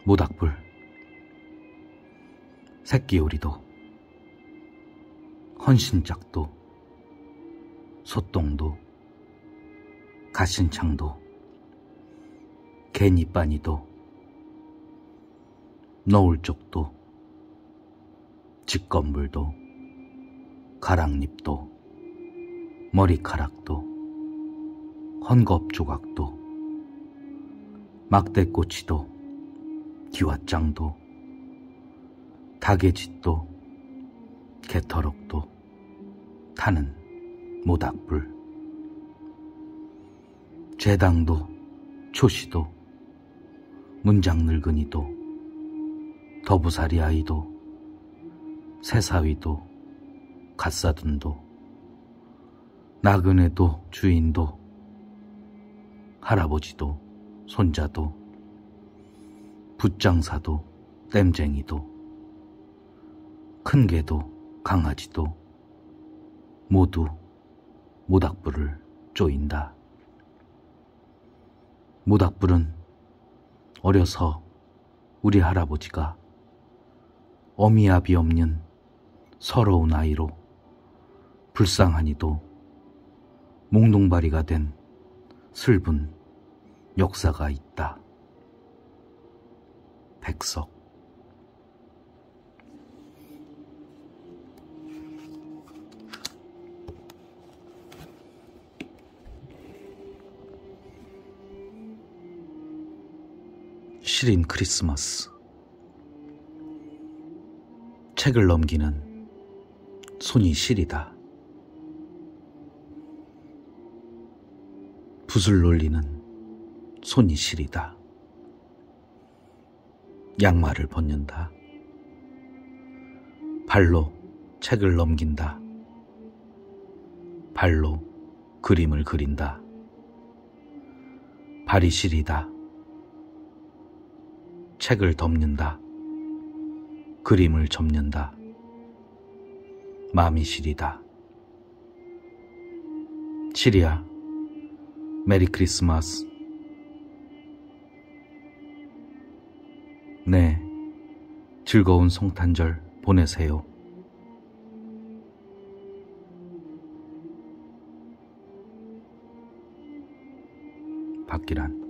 모닥불, 새끼오리도, 헌신짝도, 소똥도, 가신창도, 개니빠니도, 너울쪽도, 직건물도, 가랑잎도, 머리카락도, 헌겁조각도, 막대꼬치도, 기왓장도, 닭의짓도, 개터럭도 타는 모닥불, 재당도, 초시도, 문장늙은이도, 더부살이 아이도, 새사위도, 갓사둔도, 나그네도, 주인도, 할아버지도, 손자도, 붓장사도, 땜쟁이도, 큰 개도, 강아지도 모두 모닥불을 쪼인다. 모닥불은 어려서 우리 할아버지가 어미아비 없는 서러운 아이로 불쌍하니도 몽둥바리가 된 슬픈 역사가 있다. 백석. 시린 크리스마스. 책을 넘기는 손이 시리다. 붓을 놀리는 손이 시리다. 양말을 벗는다. 발로 책을 넘긴다. 발로 그림을 그린다. 발이 시리다. 책을 덮는다. 그림을 접는다. 마음이 시리다. 시리야, 메리 크리스마스. 네, 즐거운 성탄절 보내세요. 박기란.